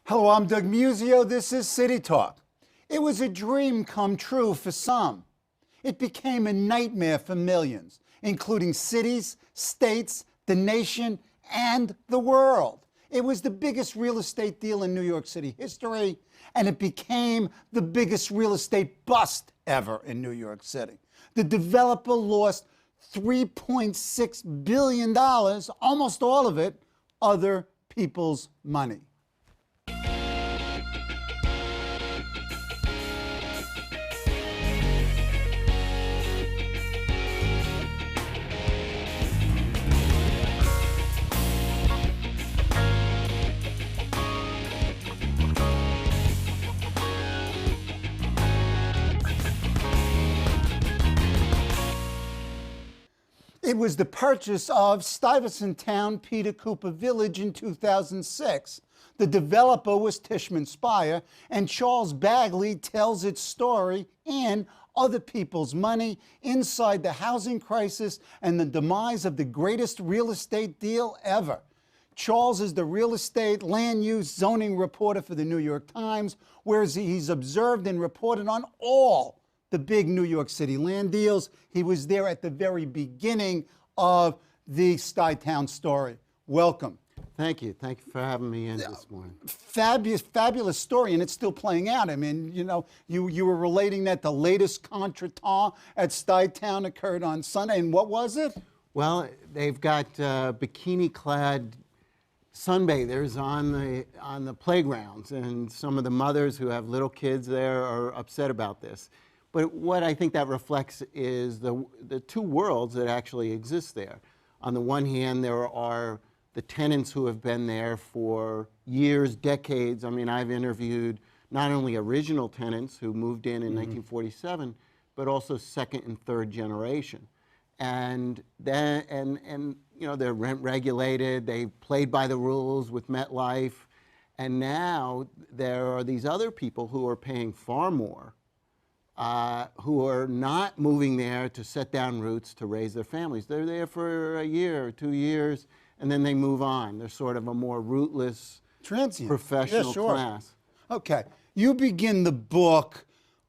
Hello, I'm Doug Muzzio. This is CityTalk. It was a dream come true for some. It became a nightmare for millions, including cities, states, the nation, and the world. It was the biggest real estate deal in New York City history, and it became the biggest real estate bust ever in New York City. The developer lost $3.6 billion, almost all of it, other people's money. It was the purchase of Stuyvesant Town-Peter Cooper Village in 2006. The developer was Tishman Speyer, and Charles Bagli tells its story and other people's money inside the housing crisis and the demise of the greatest real estate deal ever. Charles is the real estate, land use, zoning reporter for the New York Times, where he's observed and reported on all the big New York City land deals. He was there at the very beginning of the Stuytown story. Welcome. Thank you. Thank you for having me in this morning. Fabulous story, and it's still playing out. I mean, you know, you were relating that the latest contretemps at Stuytown occurred on Sunday, and what was it? Well, they've got bikini-clad sunbathers on the playgrounds, and some of the mothers who have little kids there are upset about this. But what I think that reflects is the two worlds that actually exist there. On the one hand, there are the tenants who have been there for years, decades. I mean, I've interviewed not only original tenants who moved in 1947, but also second and third generation. And then, you know, they're rent regulated. They played by the rules with MetLife, and now there are these other people who are paying far more. Who are not moving there to set down roots to raise their families. They're there for a year or 2 years, and then they move on. They're sort of a more rootless, transient professional class. Okay. You begin the book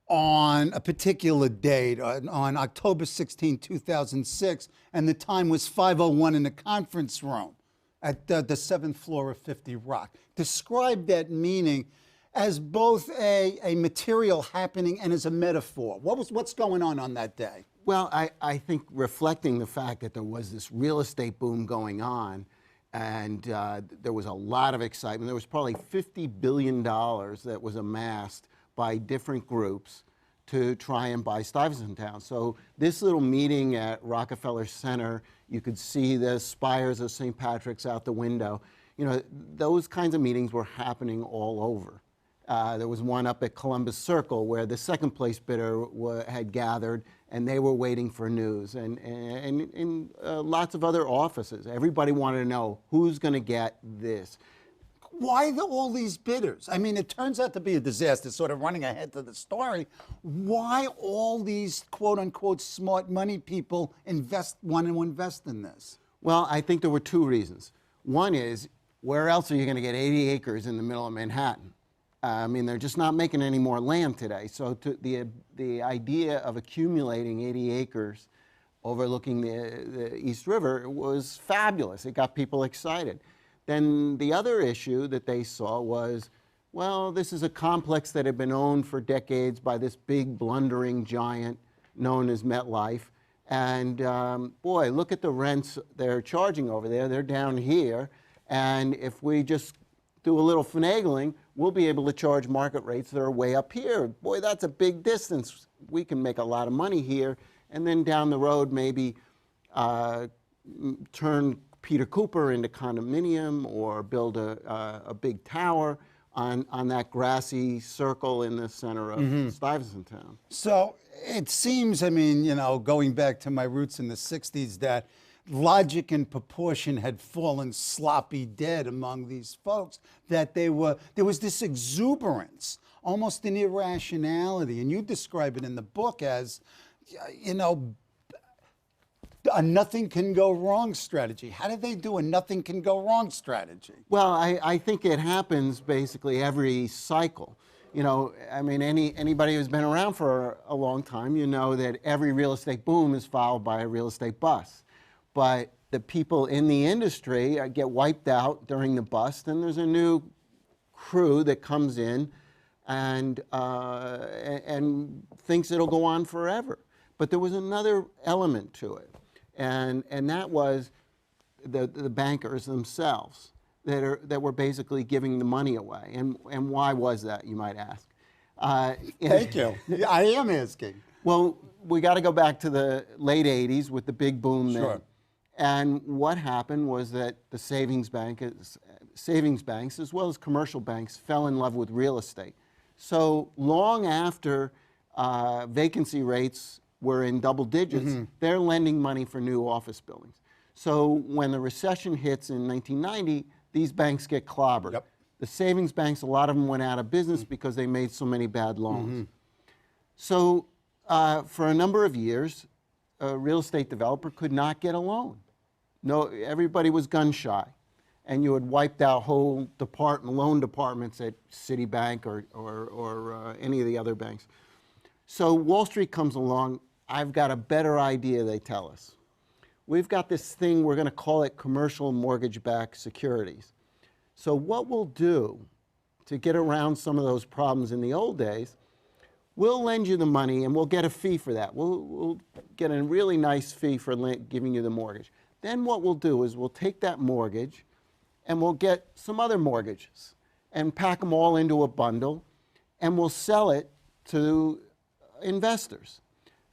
on a particular date, on October 16, 2006, and the time was 5:01 in the conference room at the 7th floor of 50 Rock. Describe that meaning as both a material happening and as a metaphor. What's going on that day? Well, I think reflecting the fact that there was this real estate boom going on, and there was a lot of excitement. There was probably $50 billion that was amassed by different groups to try and buy Stuyvesant Town. So this little meeting at Rockefeller Center, you could see the spires of St. Patrick's out the window. You know, those kinds of meetings were happening all over. There was one up at Columbus Circle where the second place bidder had gathered, and they were waiting for news, and lots of other offices. Everybody wanted to know who's going to get this. Why all these bidders? I mean, it turns out to be a disaster, sort of running ahead to the story. Why all these quote-unquote smart money people want to invest in this? Well, I think there were two reasons. One is, where else are you going to get 80 acres in the middle of Manhattan? I mean, they're just not making any more land today. So the idea of accumulating 80 acres overlooking the East River was fabulous. It got people excited. Then the other issue that they saw was, well, this is a complex that had been owned for decades by this big blundering giant known as MetLife. And boy, look at the rents they're charging over there. They're down here. And if we just do a little finagling, we'll be able to charge market rates that are way up here. Boy, that's a big distance. We can make a lot of money here. And then down the road, maybe turn Peter Cooper into condominium or build a big tower on that grassy circle in the center of Stuyvesant Town. So it seems, I mean, you know, going back to my roots in the 60s, that logic and proportion had fallen sloppy dead among these folks, that there was this exuberance, almost an irrationality, and you describe it in the book as, you know, a nothing can go wrong strategy. How do they do a nothing can go wrong strategy? Well, I think it happens basically every cycle. You know, I mean, anybody who's been around for a long time, you know that every real estate boom is followed by a real estate bust. But the people in the industry get wiped out during the bust, and there's a new crew that comes in and thinks it'll go on forever. But there was another element to it, and that was the bankers themselves that were basically giving the money away. And why was that, you might ask? Thank you. I am asking. Well, we got to go back to the late 80s with the big boom Sure. then. And what happened was that the savings banks, as well as commercial banks, fell in love with real estate. So long after vacancy rates were in double digits, they're lending money for new office buildings. So when the recession hits in 1990, these banks get clobbered. Yep. The savings banks, a lot of them went out of business because they made so many bad loans. So for a number of years, a real estate developer could not get a loan. No, everybody was gun shy, and you had wiped out whole loan departments at Citibank or any of the other banks. So Wall Street comes along. I've got a better idea, they tell us. We've got this thing, we're going to call it commercial mortgage-backed securities. So what we'll do to get around some of those problems in the old days, we'll lend you the money and we'll get a fee for that. We'll get a really nice fee for giving you the mortgage. Then what we'll do is we'll take that mortgage and we'll get some other mortgages and pack them all into a bundle, and we'll sell it to investors.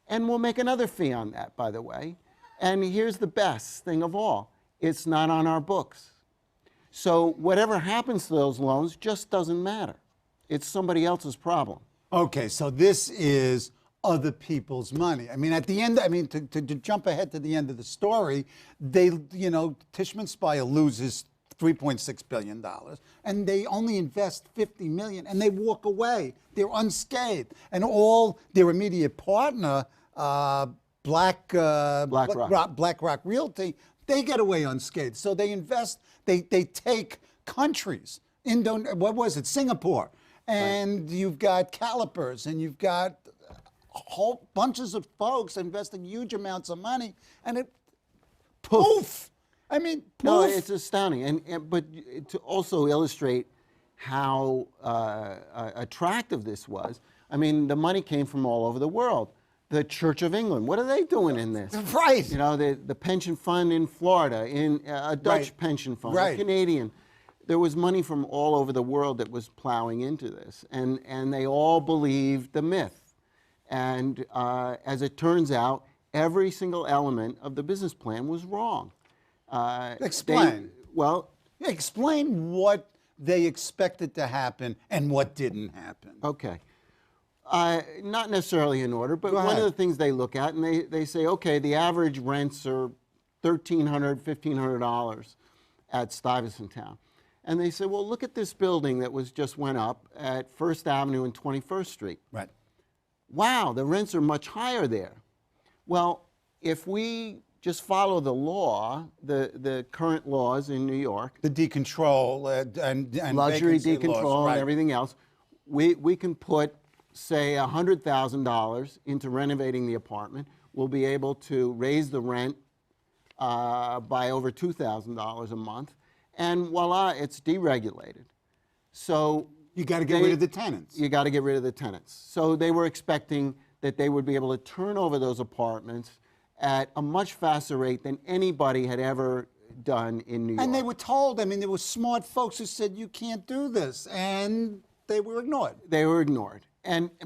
And we'll make another fee on that, by the way. And here's the best thing of all. It's not on our books. So whatever happens to those loans just doesn't matter. It's somebody else's problem. Okay, so this is other people's money. I mean, at the end, I mean, to jump ahead to the end of the story, they, you know, Tishman Speyer loses $3.6 billion, and they only invest $50 million, and they walk away. They're unscathed, and all their immediate partner, BlackRock Realty, they get away unscathed. So they invest. They take countries. What was it? Singapore, and right. You've got Calipers, and you've got whole bunches of folks investing huge amounts of money, and it poof. I mean, poof. No, it's astounding. But to also illustrate how attractive this was, I mean, the money came from all over the world. The Church of England, what are they doing in this? Right. You know, the pension fund in Florida, in a Dutch pension fund, a Canadian. There was money from all over the world that was plowing into this, and they all believed the myth. And as it turns out, every single element of the business plan was wrong. Explain. Explain what they expected to happen and what didn't happen. Okay. Not necessarily in order, but one of the things they look at, and they say, okay, the average rents are $1,300, $1,500 at Stuyvesant Town. And they say, well, look at this building that just went up at First Avenue and 21st Street. Right. Wow, the rents are much higher there. Well, if we just follow the law, the current laws in New York, the decontrol and luxury decontrol laws, and everything else, we can put, say, $100,000 into renovating the apartment. We'll be able to raise the rent by over $2,000 a month, and voila, it's deregulated. So you got to get rid of the tenants. You got to get rid of the tenants. So they were expecting that they would be able to turn over those apartments at a much faster rate than anybody had ever done in New York. And they were told, I mean, there were smart folks who said, you can't do this, and they were ignored. They were ignored.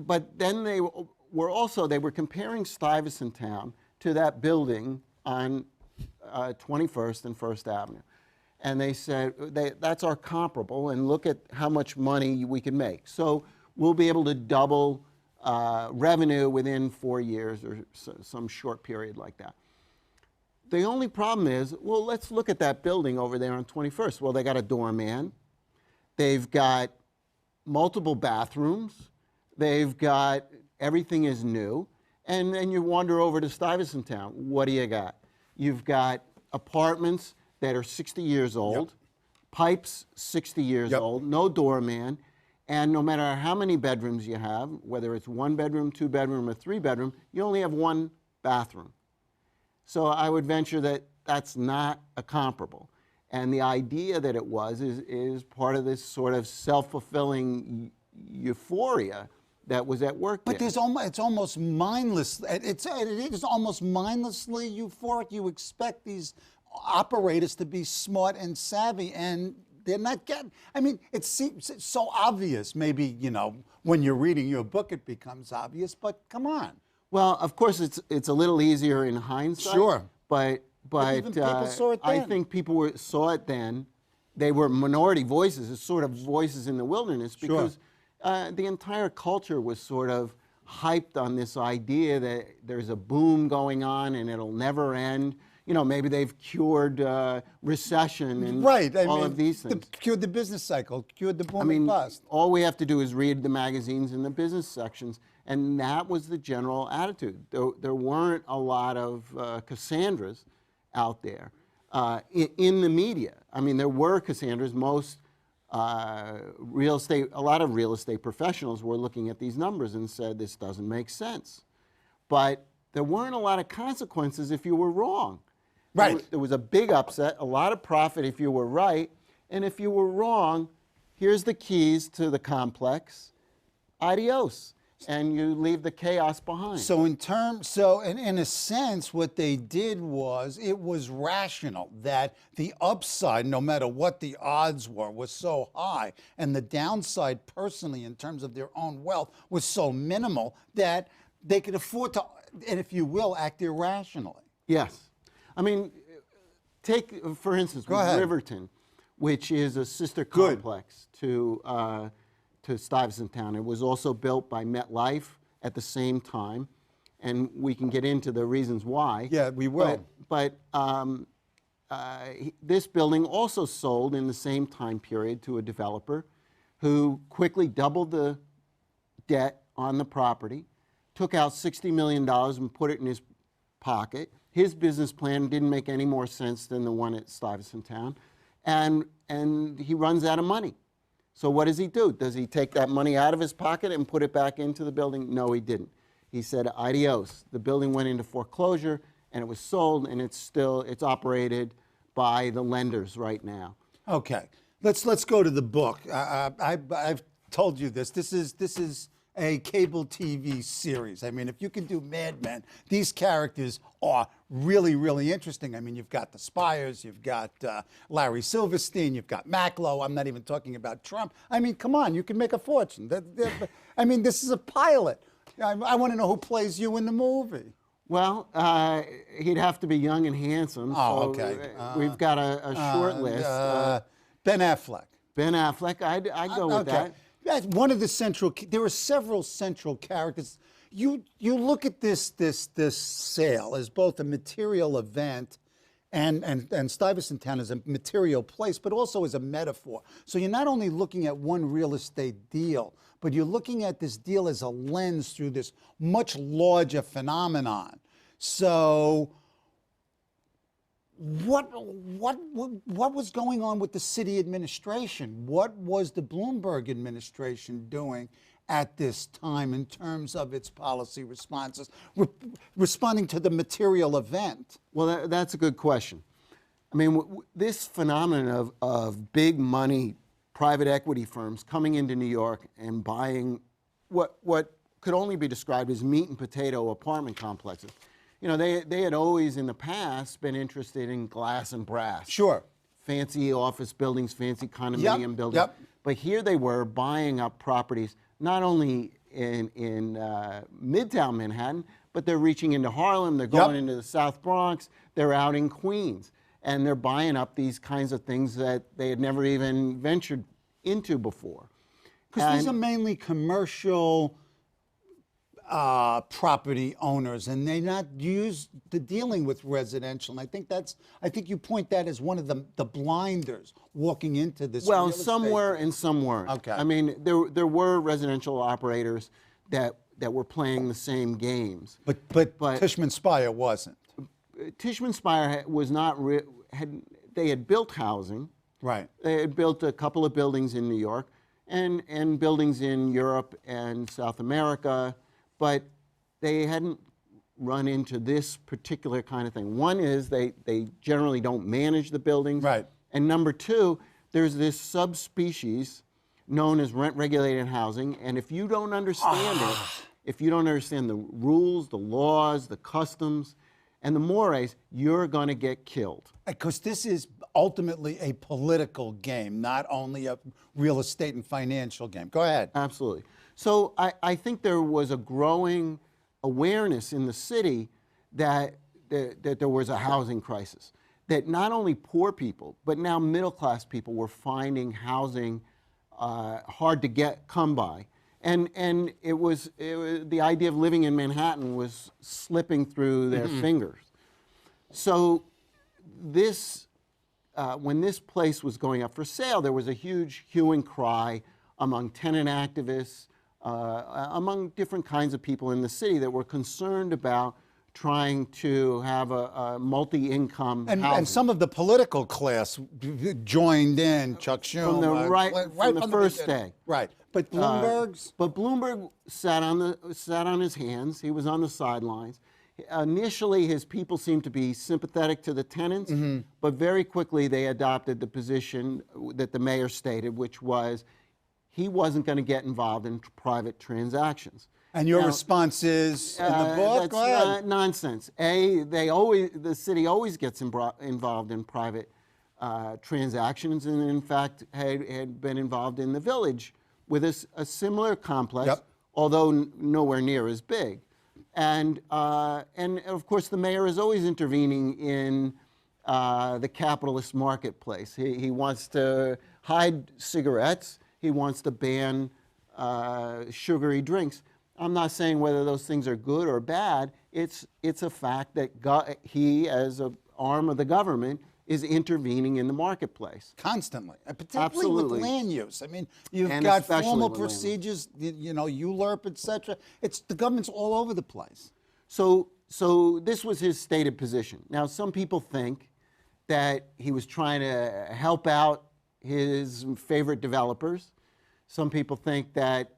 But then they were comparing Stuyvesant Town to that building on 21st and First Avenue. And they said, that's our comparable, and look at how much money we can make. So we'll be able to double revenue within 4 years or some short period like that. The only problem is, well, let's look at that building over there on 21st. Well, they got a doorman. They've got multiple bathrooms. They've got, everything is new. And then you wander over to Stuyvesant Town. What do you got? You've got apartments that are 60 years old, pipes 60 years old, no doorman, and no matter how many bedrooms you have, whether it's 1 bedroom, 2 bedroom, or 3 bedroom, you only have 1 bathroom. So I would venture that that's not a comparable. And the idea that it was is part of this sort of self-fulfilling euphoria that was at work But there. it's almost mindless. It is almost mindlessly euphoric. You expect these operators to be smart and savvy, and they're not getting. I mean, it seems so obvious. Maybe, you know, when you're reading your book, it becomes obvious. But come on. Well, of course, it's a little easier in hindsight. Sure. But even people saw it I then. think people saw it then. They were minority voices, it's sort of voices in the wilderness, because the entire culture was sort of hyped on this idea that there's a boom going on and it'll never end. You know, maybe they've cured recession and all of these things. Cured the business cycle, cured the boom I mean, and bust. all we have to do is read the magazines in the business sections, and that was the general attitude. There weren't a lot of Cassandras out there in the media. I mean, there were Cassandras. Most a lot of real estate professionals were looking at these numbers and said, this doesn't make sense. But there weren't a lot of consequences if you were wrong. Right. There was a big upset, a lot of profit if you were right, and if you were wrong, here's the keys to the complex, adios, and you leave the chaos behind. So in a sense, what they did was, it was rational that the upside, no matter what the odds were, was so high, and the downside personally in terms of their own wealth was so minimal that they could afford to, and if you will, act irrationally. Yes. I mean, take, for instance, Riverton, which is a sister complex to Stuyvesant Town. It was also built by MetLife at the same time, and we can get into the reasons why. Yeah, we will. But this building also sold in the same time period to a developer who quickly doubled the debt on the property, took out $60 million and put it in his pocket. His business plan didn't make any more sense than the one at Stuyvesant Town, and he runs out of money. So what does he do? Does he take that money out of his pocket and put it back into the building? No, he didn't. He said, adios. The building went into foreclosure, and it was sold, and it's operated by the lenders right now. Okay, let's go to the book. I've told you this. This is a cable TV series. I mean, if you can do Mad Men, these characters are really, really interesting. I mean, you've got the Spires, you've got Larry Silverstein, you've got Macklowe. I'm not even talking about Trump. I mean, come on, you can make a fortune. I mean, this is a pilot. I want to know who plays you in the movie. Well, he'd have to be young and handsome. Oh, so okay. We've got a short list. Ben Affleck. Ben Affleck, I'd go with that. That's one of the central. There are several central characters. You look at this sale as both a material event and Stuyvesant Town as a material place, but also as a metaphor. So you're not only looking at one real estate deal, but you're looking at this deal as a lens through this much larger phenomenon. So what was going on with the city administration? What was the Bloomberg administration doing at this time in terms of its policy responses, responding to the material event? Well, that's a good question. I mean, this phenomenon of big money private equity firms coming into New York and buying what could only be described as meat and potato apartment complexes. You know, they had always in the past been interested in glass and brass. Sure. Fancy office buildings, fancy condominium buildings. Yep. But here they were buying up properties, not only in Midtown Manhattan, but they're reaching into Harlem, they're going into the South Bronx, they're out in Queens. And they're buying up these kinds of things that they had never even ventured into before. Because these are mainly commercial property owners, and they're not used to dealing with residential. And I think you point that as one of the blinders walking into this. Well, real some estate. were and some weren't. Okay. I mean, there were residential operators that were playing the same games. But Tishman Speyer wasn't. Tishman Speyer was not they had built housing. Right. They had built a couple of buildings in New York and buildings in Europe and South America, but they hadn't run into this particular kind of thing. One is they generally don't manage the buildings. Right. And number two, there's this subspecies known as rent-regulated housing, and if you don't understand it, if you don't understand the rules, the laws, the customs, and the mores, you're going to get killed. Because this is ultimately a political game, not only a real estate and financial game. Go ahead. Absolutely. So I think there was a growing awareness in the city that there was a housing crisis, that not only poor people, but now middle-class people were finding housing hard to come by. And it was the idea of living in Manhattan was slipping through their fingers. So this, when this place was going up for sale, there was a huge hue and cry among tenant activists, among different kinds of people in the city that were concerned about trying to have a multi-income housing. And some of the political class joined in, Chuck Schumer. From the first day. Right. But Bloomberg's? But Bloomberg sat on his hands. He was on the sidelines. Initially, his people seemed to be sympathetic to the tenants, but very quickly they adopted the position that the mayor stated, which was he wasn't going to get involved in private transactions. And your response is in the book? That's nonsense. The city always gets involved in private transactions, and in fact had been involved in the Village with a similar complex, although nowhere near as big. And of course, the mayor is always intervening in the capitalist marketplace. He wants to hide cigarettes. He wants to ban sugary drinks. I'm not saying whether those things are good or bad. It's a fact that he, as an arm of the government, is intervening in the marketplace. Constantly, particularly with land use. I mean, you've got formal procedures, ULURP, et cetera. The government's all over the place. So this was his stated position. Now, some people think that he was trying to help out his favorite developers. Some people think that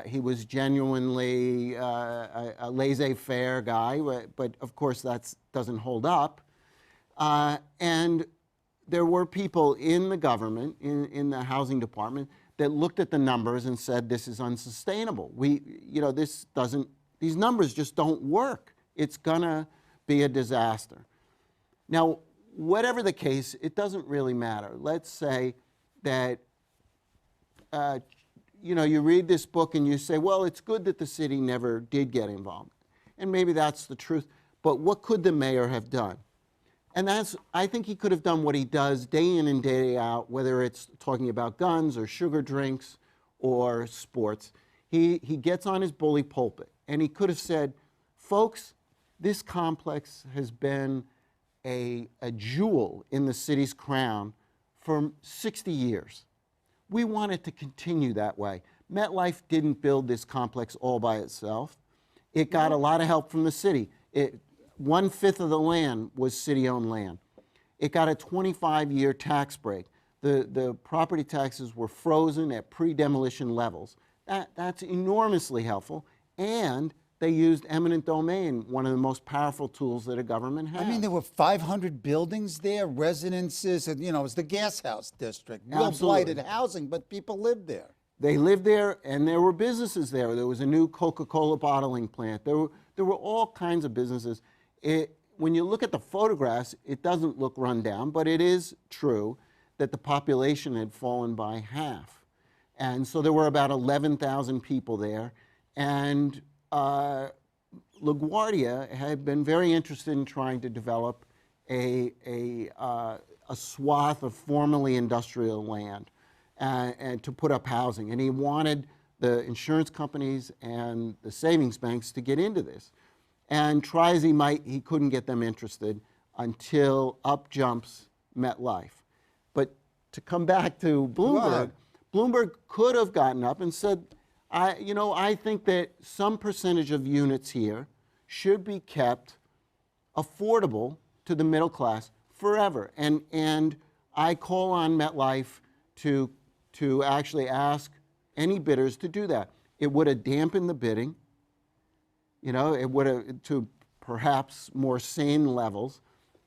he was genuinely a laissez-faire guy, but of course that doesn't hold up. And there were people in the government, in the housing department, that looked at the numbers and said, this is unsustainable. These numbers just don't work. It's gonna be a disaster. Now, whatever the case, it doesn't really matter. Let's say that, you read this book and you say, well, it's good that the city never did get involved. And maybe that's the truth, but what could the mayor have done? And I think he could have done what he does day in and day out, whether it's talking about guns or sugar drinks or sports. He gets on his bully pulpit and he could have said, folks, this complex has been a jewel in the city's crown for 60 years. We want it to continue that way. MetLife didn't build this complex all by itself. It got a lot of help from the city. 1/5 of the land was city-owned land. It got a 25-year tax break. The property taxes were frozen at pre-demolition levels. That's enormously helpful, and they used eminent domain, one of the most powerful tools that a government has. I mean, there were 500 buildings there, residences, and, it's the gas house district. Real blighted housing, but people lived there. They lived there, and there were businesses there. There was a new Coca-Cola bottling plant. There were all kinds of businesses. When you look at the photographs, it doesn't look run down, but it is true that the population had fallen by half. And so there were about 11,000 people there. And LaGuardia had been very interested in trying to develop a swath of formerly industrial land and to put up housing. And he wanted the insurance companies and the savings banks to get into this. And try as he might, he couldn't get them interested until up jumps MetLife. But to come back to Bloomberg, Bloomberg could have gotten up and said, I think that some percentage of units here should be kept affordable to the middle class forever. And I call on MetLife to actually ask any bidders to do that. It would have dampened the bidding. You know, it would have to perhaps more sane levels,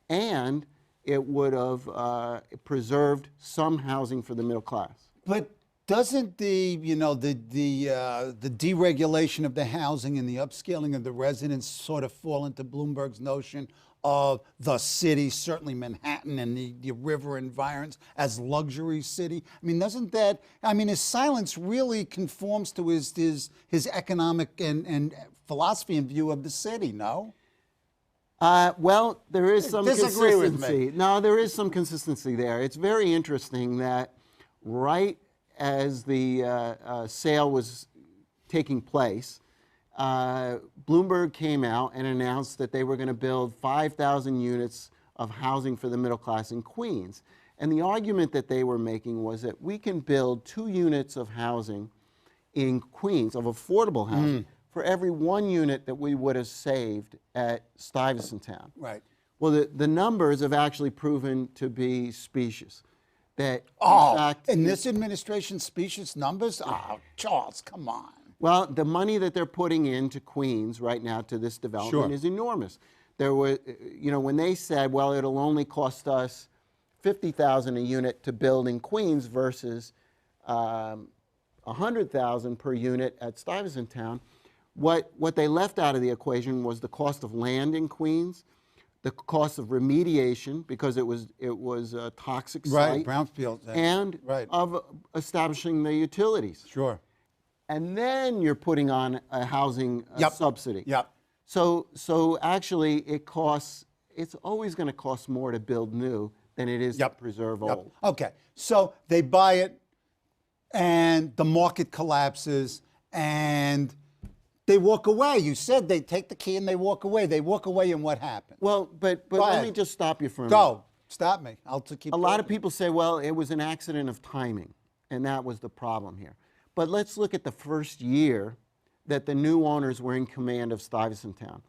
and it would have preserved some housing for the middle class. But doesn't the deregulation of the housing and the upscaling of the residents sort of fall into Bloomberg's notion of the city, certainly Manhattan and the river environs, as luxury city? I mean, doesn't that? I mean, his silence really conforms to his economic and philosophy and view of the city. No. Well, there is some Disagree consistency. with me. No, there is some consistency there. It's very interesting that right as the sale was taking place, Bloomberg came out and announced that they were going to build 5,000 units of housing for the middle class in Queens. And the argument that they were making was that we can build 2 units of housing in Queens, of affordable housing, for every 1 unit that we would have saved at Stuyvesant Town. Right. Well, the numbers have actually proven to be specious. That in this administration's specious numbers? Oh, Charles, come on. Well, the money that they're putting into Queens right now to this development is enormous. There were, you know, when they said, well, it'll only cost us $50,000 a unit to build in Queens versus $100,000 per unit at Stuyvesant Town, what they left out of the equation was the cost of land in Queens, the cost of remediation because it was a toxic site, brownfield, and of establishing the utilities. Sure. And then you're putting on a housing subsidy. Yep. So actually, it's always going to cost more to build new than it is to preserve old. Okay, so they buy it, and the market collapses, and they walk away. You said they take the key and they walk away. They walk away, and what happens? Well, but let me just stop you for a minute. Go. Stop me. I'll keep A lot of people say, well, it was an accident of timing, and that was the problem here. But let's look at the first year that the new owners were in command of Stuyvesant Town.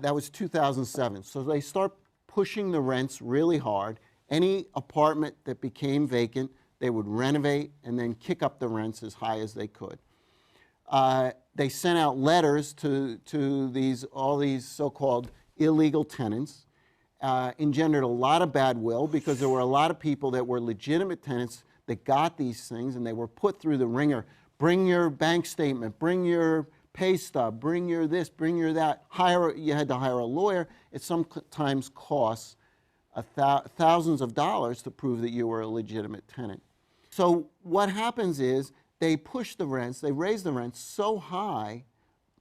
That was 2007. So they start pushing the rents really hard. Any apartment that became vacant, they would renovate and then kick up the rents as high as they could. They sent out letters to all these so-called illegal tenants, engendered a lot of bad will because there were a lot of people that were legitimate tenants that got these things, and they were put through the ringer. Bring your bank statement, bring your pay stub, bring your this, bring your that. You had to hire a lawyer. It sometimes costs thousands of dollars to prove that you were a legitimate tenant. So what happens is they push the rents, they raise the rents so high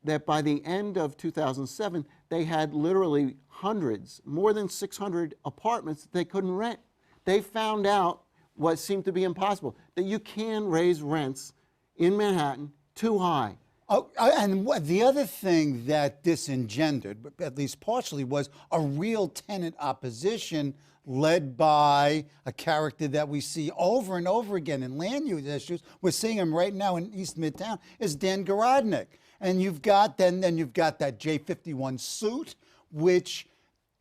that by the end of 2007, they had literally hundreds, more than 600 apartments that they couldn't rent. They found out what seemed to be impossible, that you can raise rents in Manhattan too high. Oh, and the other thing that this engendered, at least partially, was a real tenant opposition led by a character that we see over and over again in land use issues. We're seeing him right now in East Midtown, is Dan Garodnick. And you've got then you've got that J51 suit, which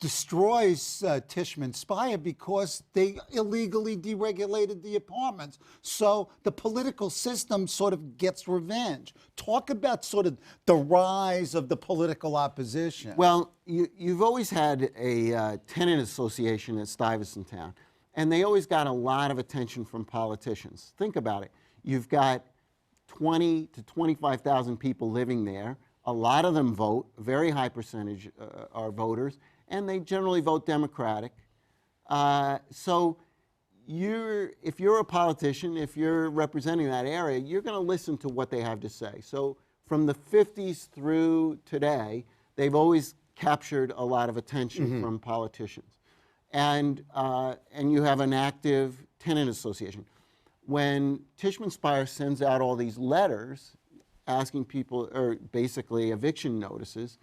destroys Tishman Speyer because they illegally deregulated the apartments. So the political system sort of gets revenge. Talk about sort of the rise of the political opposition. Well, you've always had a tenant association at Stuyvesant Town, and they always got a lot of attention from politicians. Think about it. You've got 20 to 25,000 people living there. A lot of them vote. A very high percentage are voters. And they generally vote Democratic. So if you're a politician, if you're representing that area, you're going to listen to what they have to say. So from the 50s through today, they've always captured a lot of attention from politicians. And you have an active tenant association. When Tishman Speyer sends out all these letters asking people, or basically eviction notices,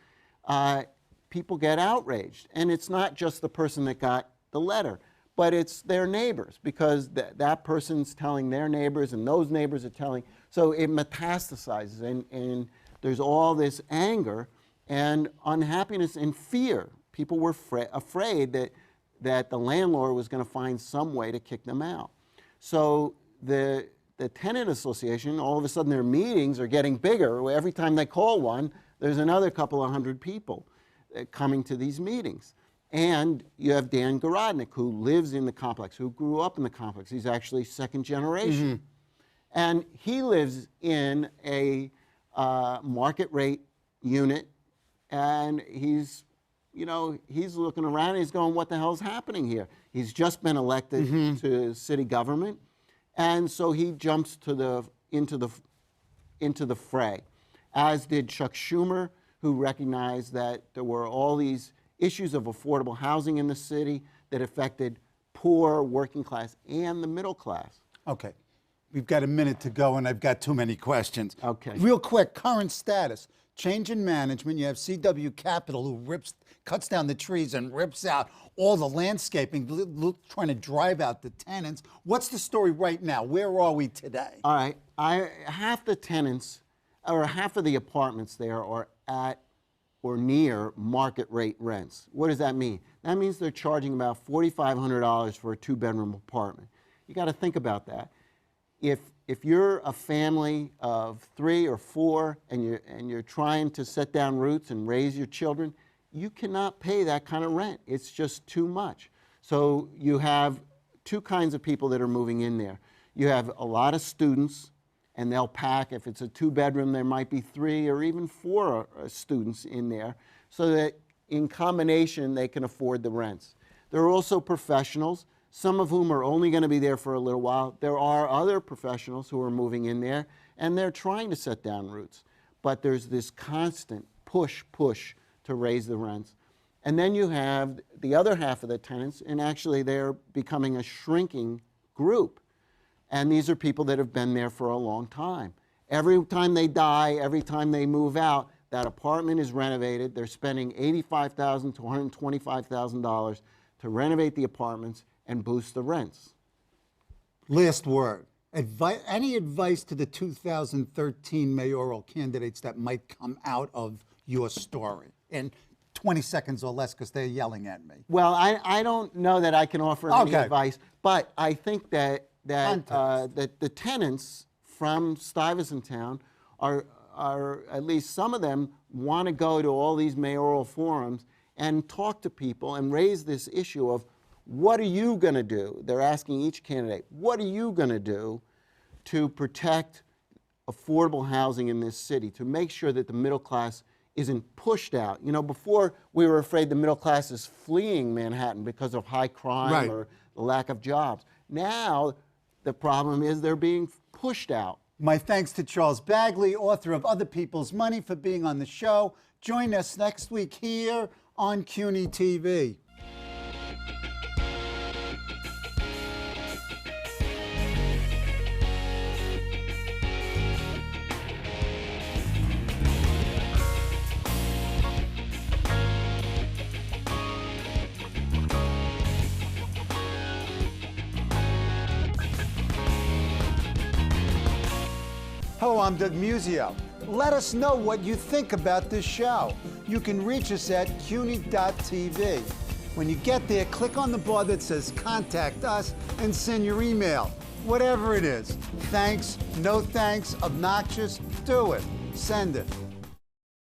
people get outraged. And it's not just the person that got the letter, but it's their neighbors, because that person's telling their neighbors and those neighbors are telling. So it metastasizes, and there's all this anger and unhappiness and fear. People were afraid that the landlord was going to find some way to kick them out. So the tenant association, all of a sudden their meetings are getting bigger. Every time they call one, there's another couple of hundred people coming to these meetings. And you have Dan Gorodnik, who lives in the complex, who grew up in the complex. He's actually second generation. And he lives in a market rate unit, and he's looking around and he's going, what the hell's happening here? He's just been elected to city government, and so he jumps into the fray, as did Chuck Schumer, who recognized that there were all these issues of affordable housing in the city that affected poor, working class, and the middle class. Okay. We've got a minute to go, and I've got too many questions. Okay. Real quick, current status. Change in management. You have CW Capital, who cuts down the trees and rips out all the landscaping, trying to drive out the tenants. What's the story right now? Where are we today? All right. Half the tenants, or half of the apartments there, are at or near market rate rents. What does that mean? That means they're charging about $4,500 for a 2-bedroom apartment. You got to think about that. If you're a family of 3 or 4 and you're trying to set down roots and raise your children, you cannot pay that kind of rent. It's just too much. So you have two kinds of people that are moving in there. You have a lot of students, and they'll pack. If it's a 2-bedroom, there might be 3 or even 4 students in there, so that in combination they can afford the rents. There are also professionals, some of whom are only going to be there for a little while. There are other professionals who are moving in there, and they're trying to set down roots. But there's this constant push to raise the rents. And then you have the other half of the tenants, and actually they're becoming a shrinking group. And these are people that have been there for a long time. Every time they die, every time they move out, that apartment is renovated. They're spending $85,000 to $125,000 to renovate the apartments and boost the rents. Last word. Any advice to the 2013 mayoral candidates that might come out of your story? In 20 seconds or less, because they're yelling at me. Well, I don't know that I can offer any advice, but I think that the tenants from Stuyvesant Town are, at least some of them, want to go to all these mayoral forums and talk to people and raise this issue of, what are you going to do? They're asking each candidate, what are you going to do to protect affordable housing in this city, to make sure that the middle class isn't pushed out? You know, before we were afraid the middle class is fleeing Manhattan because of high crime or the lack of jobs. Now, the problem is they're being pushed out. My thanks to Charles Bagli, author of Other People's Money, for being on the show. Join us next week here on CUNY TV. Hello, I'm Doug Muzzio. Let us know what you think about this show. You can reach us at CUNY.TV. When you get there, click on the bar that says Contact Us and send your email. Whatever it is. Thanks, no thanks, obnoxious, do it. Send it.